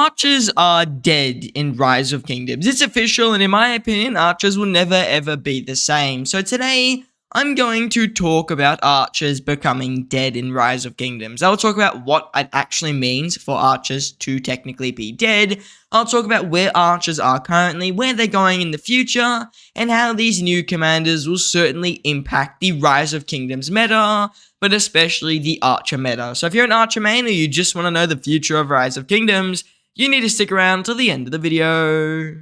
Archers are dead in Rise of Kingdoms. It's official, and in my opinion, archers will never ever be the same. So today, I'm going to talk about archers becoming dead in Rise of Kingdoms. I'll talk about what it actually means for archers to technically be dead. I'll talk about where archers are currently, where they're going in the future, and how these new commanders will certainly impact the Rise of Kingdoms meta, but especially the archer meta. So if you're an archer main or you just want to know the future of Rise of Kingdoms, you need to stick around till the end of the video.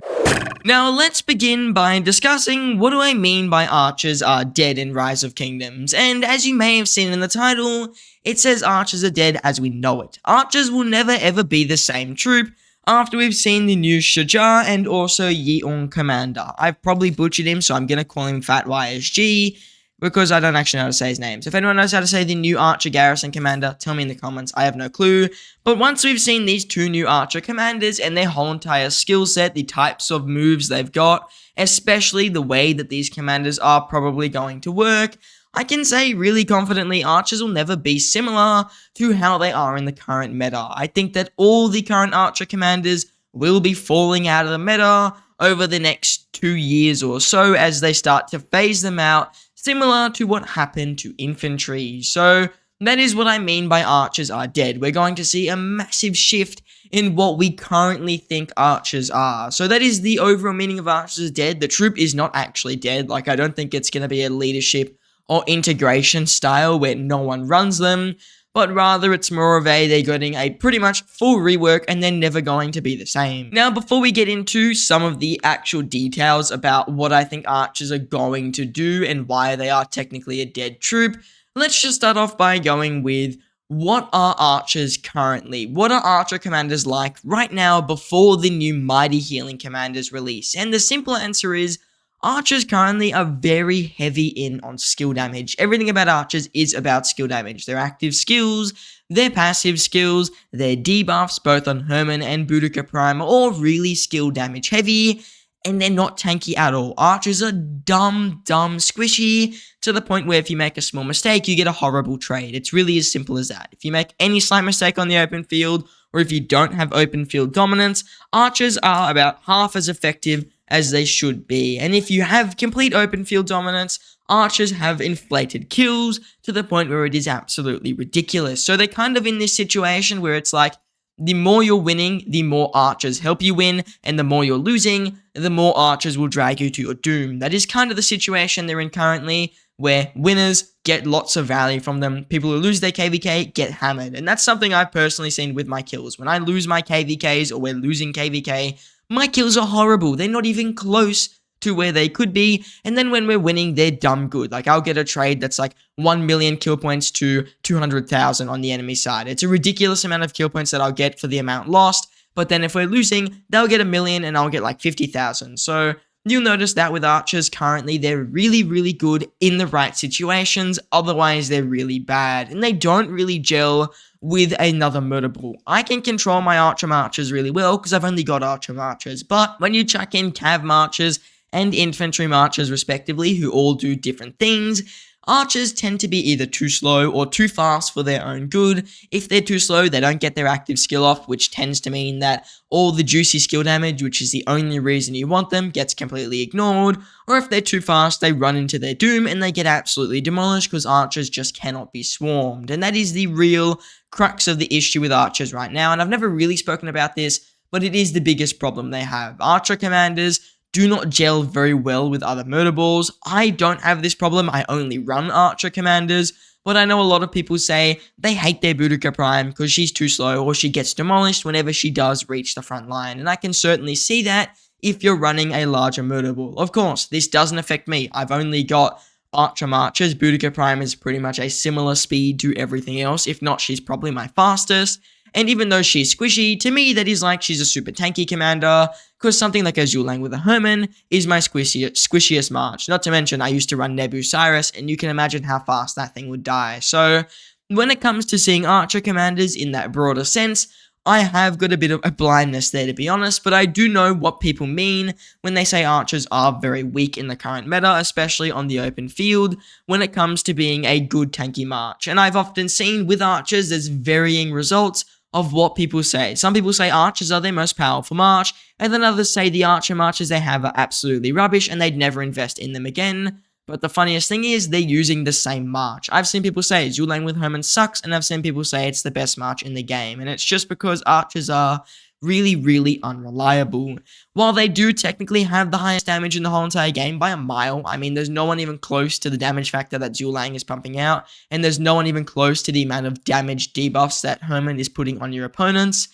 Now let's begin by discussing what do I mean by archers are dead in Rise of Kingdoms. And as you may have seen in the title, it says archers are dead as we know it. Archers will never ever be the same troop after we've seen the new Shajar and also Yeon commander. I've probably butchered him, so I'm going to call him Fat YSG, because I don't actually know how to say his name. So if anyone knows how to say the new Archer Garrison commander, tell me in the comments. I have no clue. But once we've seen these two new Archer commanders and their whole entire skill set, the types of moves they've got, especially the way that these commanders are probably going to work, I can say really confidently archers will never be similar to how they are in the current meta. I think that all the current Archer commanders will be falling out of the meta over the next 2 years or so as they start to phase them out, similar to what happened to infantry. So that is what I mean by archers are dead. We're going to see a massive shift in what we currently think archers are. So that is the overall meaning of archers are dead. The troop is not actually dead. Like, I don't think it's going to be a leadership or integration style where no one runs them, but rather it's more of they're getting a pretty much full rework and they're never going to be the same. Now, before we get into some of the actual details about what I think archers are going to do and why they are technically a dead troop, let's just start off by going with what are archers currently? What are archer commanders like right now before the new Mighty Healing commanders release? And the simple answer is archers currently are very heavy in on skill damage. Everything about archers is about skill damage. Their active skills, their passive skills, their debuffs, both on Herman and Boudica Prime, are all really skill damage heavy, and they're not tanky at all. Archers are dumb, squishy, to the point where if you make a small mistake, you get a horrible trade. It's really as simple as that. If you make any slight mistake on the open field, or if you don't have open field dominance, archers are about half as effective as they should be. And if you have complete open field dominance, archers have inflated kills to the point where it is absolutely ridiculous. So they're kind of in this situation where it's like, the more you're winning, the more archers help you win, and the more you're losing, the more archers will drag you to your doom. That is kind of the situation they're in currently, where winners get lots of value from them. People who lose their KVK get hammered, and that's something I've personally seen with my kills. When I lose my KVKs, or we're losing KVK, my kills are horrible. They're not even close to where they could be, and then when we're winning, they're dumb good. Like, I'll get a trade that's like 1 million kill points to 200,000 on the enemy side. It's a ridiculous amount of kill points that I'll get for the amount lost, but then if we're losing, they'll get 1 million and I'll get like 50,000. So you'll notice that with archers currently, they're really good in the right situations, otherwise they're really bad, and they don't really gel with another murder pool. I can control my archer marchers really well because I've only got archer marchers, but when you chuck in cav marchers and infantry marchers respectively, who all do different things, archers tend to be either too slow or too fast for their own good. If they're too slow, they don't get their active skill off, which tends to mean that all the juicy skill damage, which is the only reason you want them, gets completely ignored. Or if they're too fast, they run into their doom and they get absolutely demolished because archers just cannot be swarmed. And that is the real crux of the issue with archers right now. And I've never really spoken about this, but it is the biggest problem they have. Archer commanders do not gel very well with other murder balls. I don't have this problem. I only run archer commanders, but I know a lot of people say they hate their Boudica Prime because she's too slow or she gets demolished whenever she does reach the front line, and I can certainly see that if you're running a larger murder ball. Of course, this doesn't affect me. I've only got archer marchers. Boudica Prime is pretty much a similar speed to everything else. If not, she's probably my fastest. And even though she's squishy, to me that is like she's a super tanky commander, because something like a Zulang with a Herman is my squishiest march. Not to mention, I used to run Nebu Cyrus, and you can imagine how fast that thing would die. So when it comes to seeing archer commanders in that broader sense, I have got a bit of a blindness there, to be honest, but I do know what people mean when they say archers are very weak in the current meta, especially on the open field, when it comes to being a good tanky march. And I've often seen with archers, there's varying results of what people say. Some people say archers are their most powerful march, and then others say the archer marches they have are absolutely rubbish and they'd never invest in them again. But the funniest thing is they're using the same march. I've seen people say Zulang with Herman sucks, and I've seen people say it's the best march in the game, and it's just because archers are really, really unreliable. While they do technically have the highest damage in the whole entire game by a mile, I mean, there's no one even close to the damage factor that Zulang is pumping out, and there's no one even close to the amount of damage debuffs that Herman is putting on your opponents.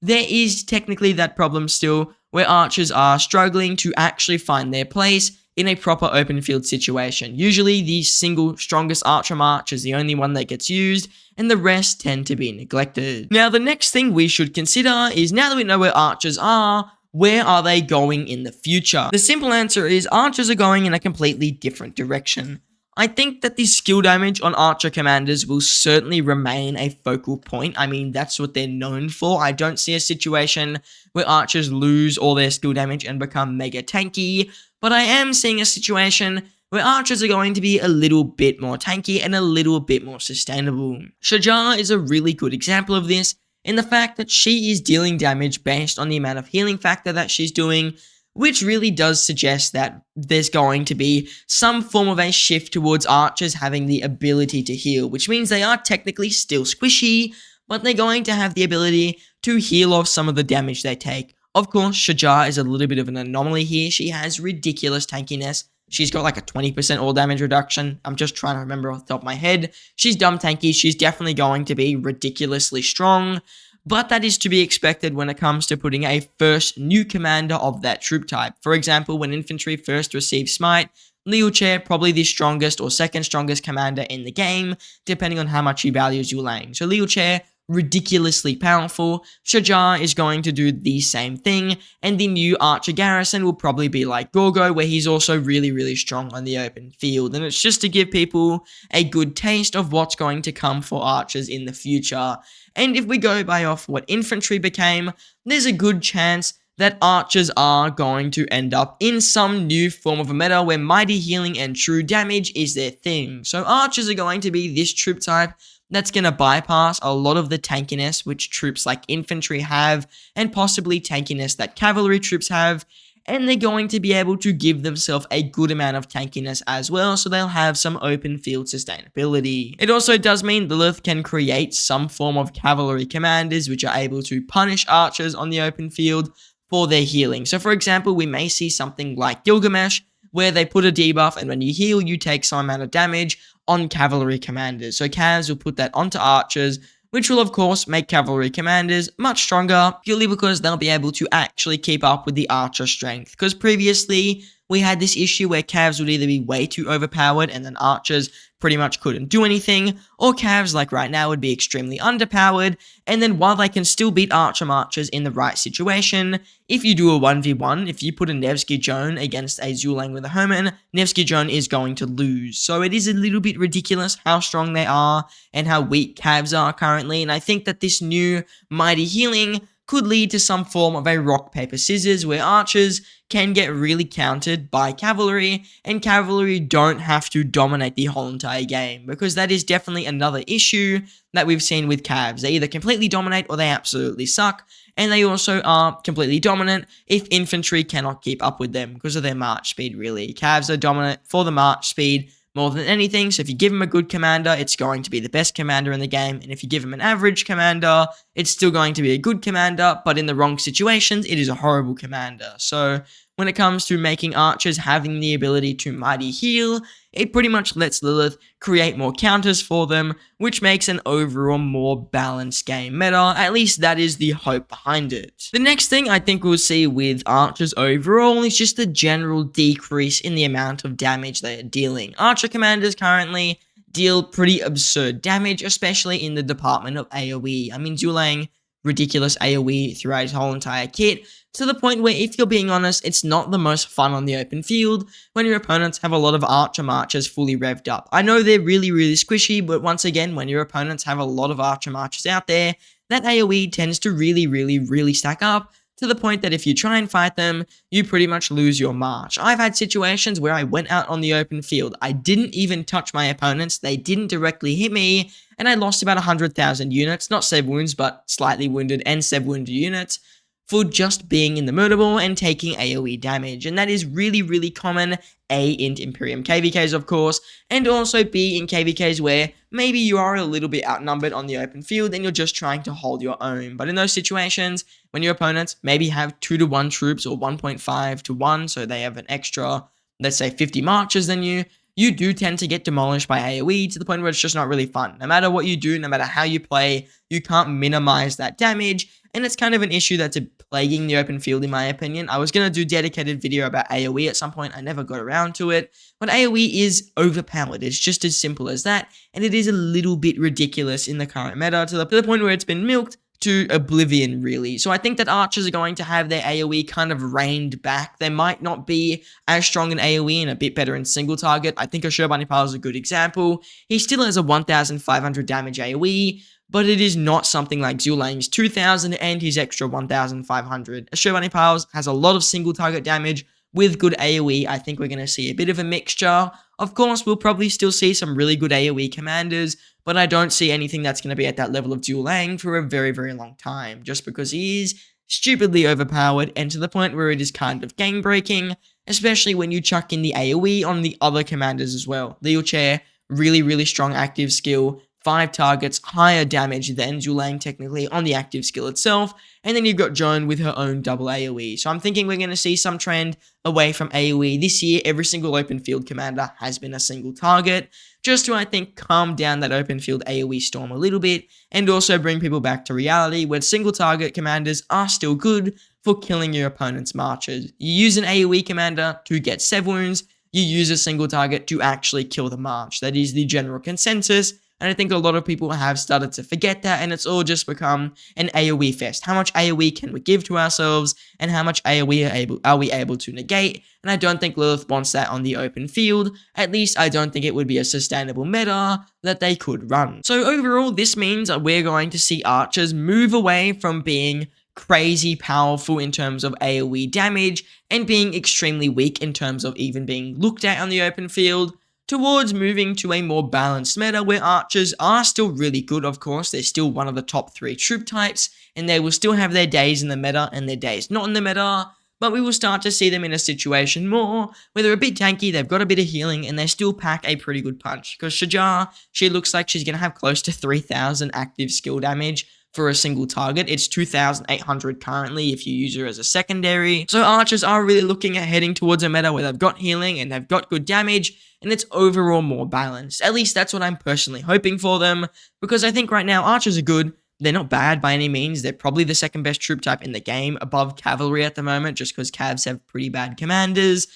There is technically that problem still, where archers are struggling to actually find their place in a proper open field situation. Usually the single strongest archer march is the only one that gets used, and the rest tend to be neglected. Now the next thing we should consider is, now that we know where archers are, where are they going in the future? The simple answer is archers are going in a completely different direction. I think that the skill damage on archer commanders will certainly remain a focal point. I mean, that's what they're known for. I don't see a situation where archers lose all their skill damage and become mega tanky, but I am seeing a situation where archers are going to be a little bit more tanky and a little bit more sustainable. Shajar is a really good example of this, in the fact that she is dealing damage based on the amount of healing factor that she's doing, which really does suggest that there's going to be some form of a shift towards archers having the ability to heal, which means they are technically still squishy, but they're going to have the ability to heal off some of the damage they take. Of course, Shajar is a little bit of an anomaly here. She has ridiculous tankiness. She's got like a 20% all damage reduction. I'm just trying to remember off the top of my head. She's dumb tanky. She's definitely going to be ridiculously strong, but that is to be expected when it comes to putting a first new commander of that troop type. For example, when infantry first receive Smite, Liu Che, probably the strongest or second strongest commander in the game, depending on how much he values Yulang. So Liu Che, ridiculously powerful. Shajar is going to do the same thing, and the new archer garrison will probably be like Gorgo, where he's also really, really strong on the open field. And it's just to give people a good taste of what's going to come for archers in the future. And if we go by off what infantry became, there's a good chance that archers are going to end up in some new form of a meta where mighty healing and true damage is their thing. So archers are going to be this troop type that's going to bypass a lot of the tankiness which troops like infantry have, and possibly tankiness that cavalry troops have, and they're going to be able to give themselves a good amount of tankiness as well, so they'll have some open field sustainability. It also does mean Lilith can create some form of cavalry commanders which are able to punish archers on the open field for their healing. So for example, we may see something like Gilgamesh, where they put a debuff, and when you heal, you take some amount of damage on cavalry commanders. So Cavs will put that onto archers, which will of course make cavalry commanders much stronger, purely because they'll be able to actually keep up with the archer strength. Because previously, we had this issue where Cavs would either be way too overpowered and then archers pretty much couldn't do anything, or Cavs like right now would be extremely underpowered, and then while they can still beat archer marchers in the right situation, if you do a 1v1, if you put a Nevsky Joan against a Zulang with a Herman, Nevsky Joan is going to lose. So it is a little bit ridiculous how strong they are and how weak Cavs are currently, and I think that this new mighty healing could lead to some form of a rock, paper, scissors where archers can get really countered by cavalry, and cavalry don't have to dominate the whole entire game, because that is definitely another issue that we've seen with Cavs. They either completely dominate or they absolutely suck, and they also are completely dominant if infantry cannot keep up with them because of their march speed, really. Cavs are dominant for the march speed more than anything, so if you give him a good commander, it's going to be the best commander in the game, and if you give him an average commander, it's still going to be a good commander, but in the wrong situations, it is a horrible commander. So when it comes to making archers having the ability to mighty heal, it pretty much lets Lilith create more counters for them, which makes an overall more balanced game meta. At least that is the hope behind it. The next thing I think we'll see with archers overall is just a general decrease in the amount of damage they are dealing. Archer commanders currently deal pretty absurd damage, especially in the department of AoE. I mean, Zulang, ridiculous AoE throughout his whole entire kit, to the point where, if you're being honest, it's not the most fun on the open field when your opponents have a lot of archer marchers fully revved up. I know they're really, really squishy, but once again, when your opponents have a lot of archer marchers out there, that AoE tends to really, really, really stack up, to the point that if you try and fight them, you pretty much lose your march. I've had situations where I went out on the open field, I didn't even touch my opponents, they didn't directly hit me, and I lost about 100,000 units, not sev wounds, but slightly wounded and sev wounded units, for just being in the murder ball and taking AoE damage. And that is really, really common, A, in Imperium KVKs, of course, and also B, in KVKs where maybe you are a little bit outnumbered on the open field and you're just trying to hold your own. But in those situations, when your opponents maybe have 2-to-1 troops or 1.5-to-1, so they have an extra, let's say, 50 marches than you, you do tend to get demolished by AoE to the point where it's just not really fun. No matter what you do, no matter how you play, you can't minimize that damage, and it's kind of an issue that's plaguing the open field in my opinion. I was going to do a dedicated video about AoE at some point, I never got around to it, but AoE is overpowered, it's just as simple as that, and it is a little bit ridiculous in the current meta to the point where it's been milked to oblivion, really. So I think that archers are going to have their AoE kind of reined back. They might not be as strong in AoE and a bit better in single target. I think Ashurbanipal is a good example. He still has a 1,500 damage AoE, but it is not something like Zulang's 2,000 and his extra 1,500. Ashurbanipal has a lot of single target damage with good AoE. I think we're going to see a bit of a mixture. Of course, we'll probably still see some really good AoE commanders, but I don't see anything that's going to be at that level of Duelang for a very, very long time, just because he is stupidly overpowered and to the point where it is kind of game breaking, especially when you chuck in the AoE on the other commanders as well. Liu Chair, really, really strong active skill, 5 targets, higher damage than Duelang technically on the active skill itself, and then you've got Joan with her own double AoE. So I'm thinking we're going to see some trend away from AoE. This year, every single open field commander has been a single target, just to, I think, calm down that open field AoE storm a little bit, and also bring people back to reality where single target commanders are still good for killing your opponent's marches. You use an AoE commander to get sev wounds, you use a single target to actually kill the march. That is the general consensus. And I think a lot of people have started to forget that, and it's all just become an AoE fest. How much AoE can we give to ourselves, and how much AoE are we able to negate? And I don't think Lilith wants that on the open field. At least I don't think it would be a sustainable meta that they could run. So overall, this means that we're going to see archers move away from being crazy powerful in terms of AoE damage, and being extremely weak in terms of even being looked at on the open field, towards moving to a more balanced meta where archers are still really good, of course. They're still one of the top 3 troop types, and they will still have their days in the meta and their days not in the meta, but we will start to see them in a situation more where they're a bit tanky, they've got a bit of healing, and they still pack a pretty good punch. Because Shajar, she looks like she's going to have close to 3,000 active skill damage for a single target. It's 2,800 currently if you use her as a secondary. So archers are really looking at heading towards a meta where they've got healing and they've got good damage, and it's overall more balanced. At least that's what I'm personally hoping for them, because I think right now archers are good. They're not bad by any means. They're probably the second best troop type in the game, above cavalry at the moment, just because cavs have pretty bad commanders.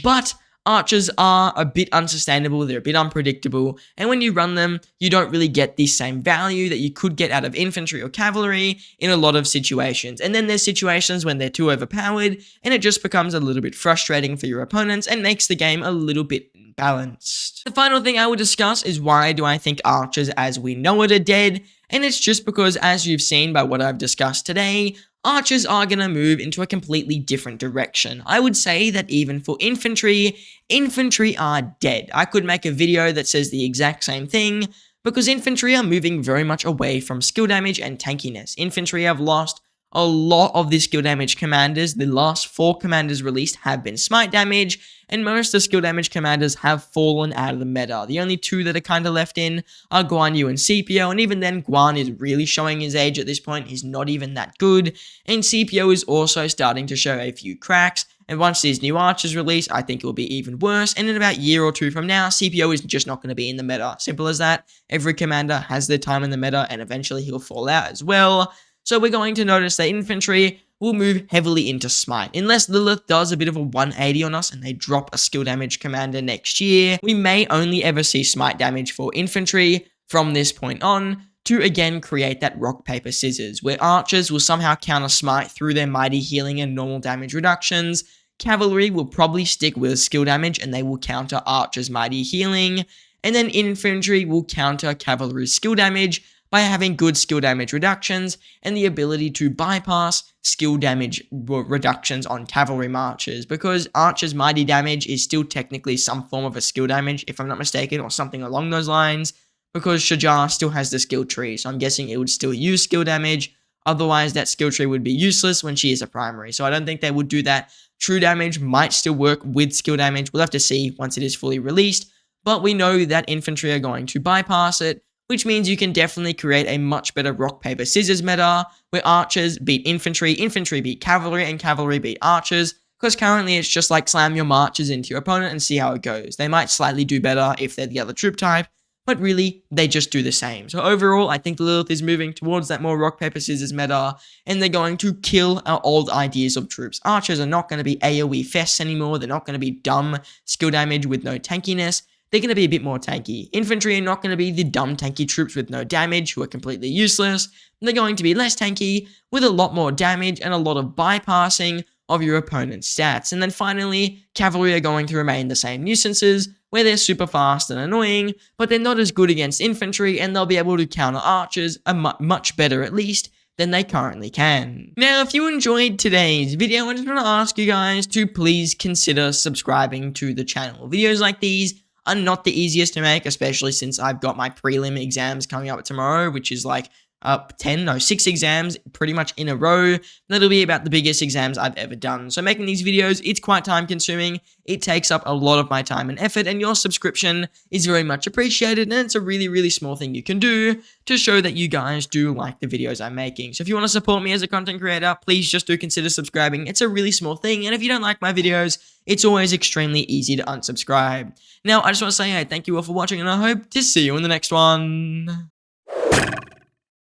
But archers are a bit unsustainable, they're a bit unpredictable, and when you run them, you don't really get the same value that you could get out of infantry or cavalry in a lot of situations. And then there's situations when they're too overpowered, and it just becomes a little bit frustrating for your opponents and makes the game a little bit imbalanced. The final thing I will discuss is why do I think archers as we know it are dead, and it's just because, as you've seen by what I've discussed today, archers are going to move into a completely different direction. I would say that even for infantry, infantry are dead. I could make a video that says the exact same thing, because infantry are moving very much away from skill damage and tankiness. Infantry have lost a lot of the skill damage commanders. The last 4 commanders released have been smite damage, and most of the skill damage commanders have fallen out of the meta. The only 2 that are kind of left in are Guan Yu and CPO, and even then Guan is really showing his age at this point. He's not even that good, and CPO is also starting to show a few cracks, and once these new archers release, I think it will be even worse, and in about a year or 2 from now, CPO is just not going to be in the meta. Simple as that. Every commander has their time in the meta, and eventually he'll fall out as well. So we're going to notice that infantry will move heavily into smite. Unless Lilith does a bit of a 180 on us and they drop a skill damage commander next year, we may only ever see smite damage for infantry from this point on, to again create that rock, paper, scissors, where archers will somehow counter smite through their mighty healing and normal damage reductions. Cavalry will probably stick with skill damage and they will counter archers' mighty healing, and then infantry will counter cavalry's skill damage by having good skill damage reductions and the ability to bypass skill damage reductions on cavalry marchers, because archers' mighty damage is still technically some form of a skill damage, if I'm not mistaken, or something along those lines, because Shajar still has the skill tree, so I'm guessing it would still use skill damage. Otherwise, that skill tree would be useless when she is a primary, so I don't think they would do that. True damage might still work with skill damage. We'll have to see once it is fully released, but we know that infantry are going to bypass it, which means you can definitely create a much better rock, paper, scissors meta, where archers beat infantry, infantry beat cavalry, and cavalry beat archers, because currently it's just like slam your marchers into your opponent and see how it goes. They might slightly do better if they're the other troop type, but really, they just do the same. So overall, I think Lilith is moving towards that more rock, paper, scissors meta, and they're going to kill our old ideas of troops. Archers are not going to be AoE fests anymore. They're not going to be dumb skill damage with no tankiness. They're going to be a bit more tanky. Infantry are not going to be the dumb tanky troops with no damage who are completely useless. They're going to be less tanky with a lot more damage and a lot of bypassing of your opponent's stats. And then finally, cavalry are going to remain the same nuisances, where they're super fast and annoying, but they're not as good against infantry, and they'll be able to counter archers much better at least than they currently can. Now, if you enjoyed today's video, I just want to ask you guys to please consider subscribing to the channel. Videos like these are not the easiest to make, especially since I've got my prelim exams coming up tomorrow, which is like 6 exams pretty much in a row. That'll be about the biggest exams I've ever done. So making these videos, it's quite time consuming. It takes up a lot of my time and effort, and your subscription is very much appreciated, and it's a really, really small thing you can do to show that you guys do like the videos I'm making. So if you want to support me as a content creator, please just do consider subscribing. It's a really small thing, and if you don't like my videos, it's always extremely easy to unsubscribe. Now, I just want to say, hey, thank you all for watching, and I hope to see you in the next one.